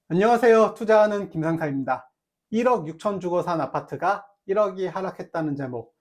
안녕하세요. 투자하는 김상사입니다. 1억 6천 주고 산 아파트가 1억이 하락했다는 제목.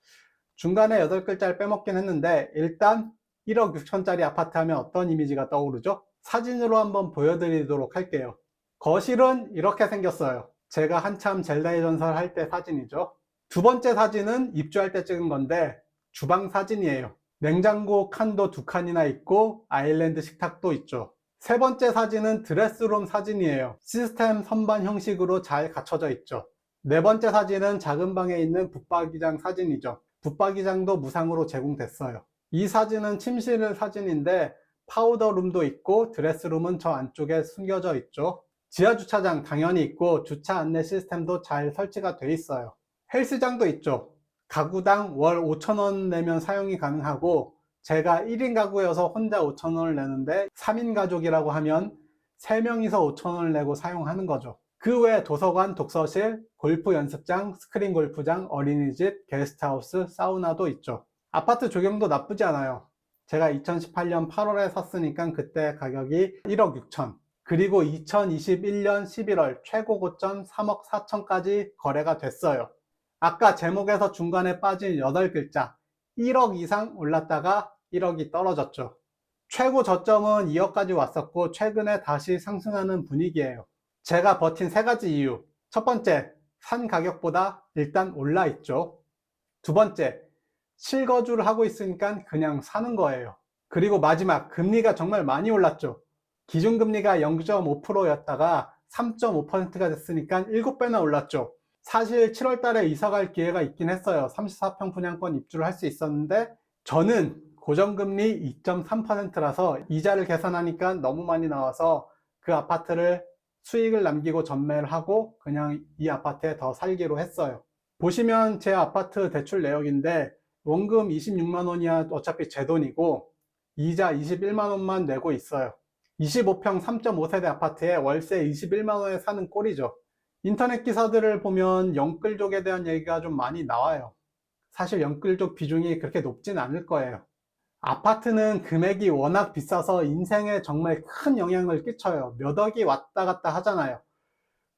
중간에 8글자를 빼먹긴 했는데 일단 1억 6천짜리 아파트 하면 어떤 이미지가 떠오르죠? 사진으로 한번 보여드리도록 할게요. 거실은 이렇게 생겼어요. 제가 한참 젤다의 전설 할 때 사진이죠. 두 번째 사진은 입주할 때 찍은 건데 주방 사진이에요. 냉장고 칸도 2칸이나 있고 아일랜드 식탁도 있죠. 세 번째 사진은 드레스룸 사진이에요. 시스템 선반 형식으로 잘 갖춰져 있죠. 네 번째 사진은 작은 방에 있는 붙박이장 사진이죠. 붙박이장도 무상으로 제공됐어요. 이 사진은 침실 사진인데 파우더룸도 있고 드레스룸은 저 안쪽에 숨겨져 있죠. 지하 주차장 당연히 있고 주차 안내 시스템도 잘 설치가 돼 있어요. 헬스장도 있죠. 가구당 월 5,000원 내면 사용이 가능하고 제가 1인 가구여서 혼자 5,000원을 내는데 3인 가족이라고 하면 3명이서 5,000원을 내고 사용하는 거죠. 그 외에 도서관, 독서실, 골프 연습장, 스크린 골프장, 어린이집, 게스트하우스, 사우나도 있죠. 아파트 조경도 나쁘지 않아요. 제가 2018년 8월에 샀으니까 그때 가격이 1억 6천. 그리고 2021년 11월 최고 고점 3억 4천까지 거래가 됐어요. 아까 제목에서 중간에 빠진 8글자 1억 이상 올랐다가 1억이 떨어졌죠. 최고 저점은 2억까지 왔었고 최근에 다시 상승하는 분위기예요. 제가 버틴 3가지 이유. 첫 번째, 산 가격보다 일단 올라 있죠. 두 번째, 실거주를 하고 있으니까 그냥 사는 거예요. 그리고 마지막, 금리가 정말 많이 올랐죠. 기준금리가 0.5%였다가 3.5%가 됐으니까 7배나 올랐죠. 사실 7월 달에 이사 갈 기회가 있긴 했어요. 34평 분양권 입주를 할 수 있었는데 저는 고정금리 2.3%라서 이자를 계산하니까 너무 많이 나와서 그 아파트를 수익을 남기고 전매를 하고 그냥 이 아파트에 더 살기로 했어요. 보시면 제 아파트 대출 내역인데 원금 26만 원이야 어차피 제 돈이고 이자 21만 원만 내고 있어요. 25평 3.5세대 아파트에 월세 21만 원에 사는 꼴이죠. 인터넷 기사들을 보면 영끌족에 대한 얘기가 좀 많이 나와요. 사실 영끌족 비중이 그렇게 높진 않을 거예요. 아파트는 금액이 워낙 비싸서 인생에 정말 큰 영향을 끼쳐요. 몇 억이 왔다 갔다 하잖아요.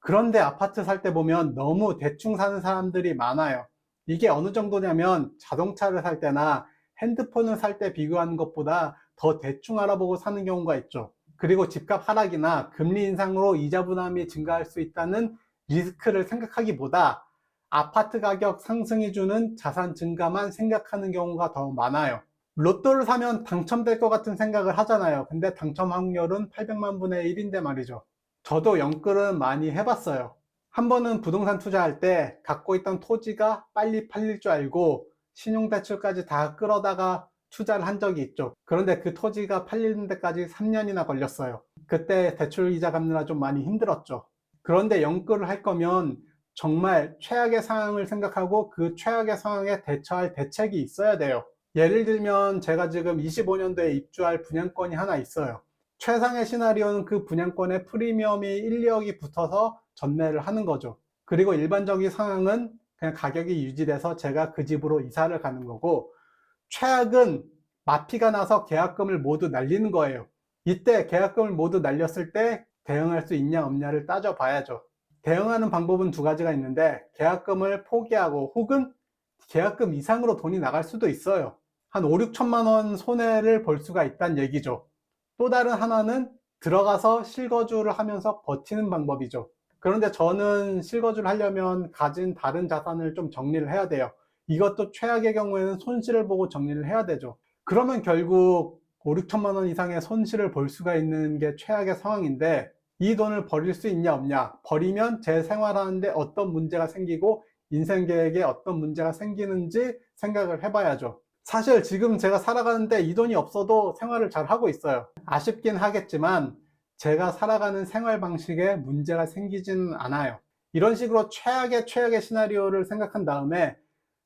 그런데 아파트 살 때 보면 너무 대충 사는 사람들이 많아요. 이게 어느 정도냐면 자동차를 살 때나 핸드폰을 살 때 비교하는 것보다 더 대충 알아보고 사는 경우가 있죠. 그리고 집값 하락이나 금리 인상으로 이자 부담이 증가할 수 있다는 리스크를 생각하기보다 아파트 가격 상승이 주는 자산 증가만 생각하는 경우가 더 많아요. 로또를 사면 당첨될 것 같은 생각을 하잖아요. 근데 당첨 확률은 800만 분의 1인데 말이죠. 저도 영끌은 많이 해봤어요. 한 번은 부동산 투자할 때 갖고 있던 토지가 빨리 팔릴 줄 알고 신용대출까지 다 끌어다가 투자를 한 적이 있죠. 그런데 그 토지가 팔리는 데까지 3년이나 걸렸어요. 그때 대출 이자 갚느라 좀 많이 힘들었죠. 그런데 영끌을 할 거면 정말 최악의 상황을 생각하고 그 최악의 상황에 대처할 대책이 있어야 돼요. 예를 들면 제가 지금 25년도에 입주할 분양권이 하나 있어요. 최상의 시나리오는 그 분양권에 프리미엄이 1, 2억이 붙어서 전매를 하는 거죠. 그리고 일반적인 상황은 그냥 가격이 유지돼서 제가 그 집으로 이사를 가는 거고, 최악은 마피가 나서 계약금을 모두 날리는 거예요. 이때 계약금을 모두 날렸을 때 대응할 수 있냐 없냐를 따져봐야죠. 대응하는 방법은 2가지가 있는데 계약금을 포기하고 혹은 계약금 이상으로 돈이 나갈 수도 있어요. 한 5, 6천만 원 손해를 볼 수가 있다는 얘기죠. 또 다른 하나는 들어가서 실거주를 하면서 버티는 방법이죠. 그런데 저는 실거주를 하려면 가진 다른 자산을 좀 정리를 해야 돼요. 이것도 최악의 경우에는 손실을 보고 정리를 해야 되죠. 그러면 결국 5, 6천만 원 이상의 손실을 볼 수가 있는 게 최악의 상황인데 이 돈을 버릴 수 있냐 없냐, 버리면 제 생활하는데 어떤 문제가 생기고 인생 계획에 어떤 문제가 생기는지 생각을 해봐야죠. 사실 지금 제가 살아가는데 이 돈이 없어도 생활을 잘 하고 있어요. 아쉽긴 하겠지만 제가 살아가는 생활 방식에 문제가 생기지는 않아요. 이런 식으로 최악의 시나리오를 생각한 다음에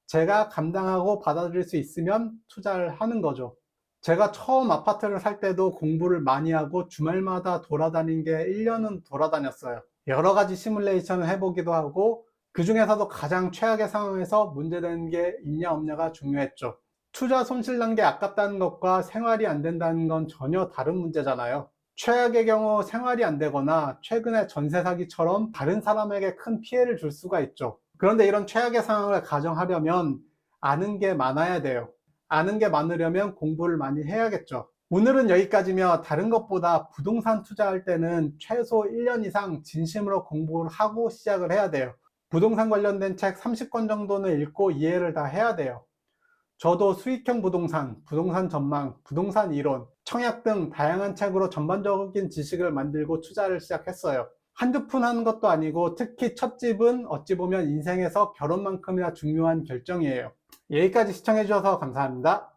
제가 감당하고 받아들일 수 있으면 투자를 하는 거죠. 제가 처음 아파트를 살 때도 공부를 많이 하고 주말마다 돌아다닌 게 1년은 돌아다녔어요. 여러 가지 시뮬레이션을 해보기도 하고 그 중에서도 가장 최악의 상황에서 문제되는 게 있냐 없냐가 중요했죠. 투자 손실 난 게 아깝다는 것과 생활이 안 된다는 건 전혀 다른 문제잖아요. 최악의 경우 생활이 안 되거나 최근의 전세 사기처럼 다른 사람에게 큰 피해를 줄 수가 있죠. 그런데 이런 최악의 상황을 가정하려면 아는 게 많아야 돼요. 아는 게 많으려면 공부를 많이 해야겠죠. 오늘은 여기까지며, 다른 것보다 부동산 투자할 때는 최소 1년 이상 진심으로 공부를 하고 시작을 해야 돼요. 부동산 관련된 책 30권 정도는 읽고 이해를 다 해야 돼요. 저도 수익형 부동산, 부동산 전망, 부동산 이론, 청약 등 다양한 책으로 전반적인 지식을 만들고 투자를 시작했어요. 한두 푼 하는 것도 아니고, 특히 첫 집은 어찌 보면 인생에서 결혼만큼이나 중요한 결정이에요. 여기까지 시청해 주셔서 감사합니다.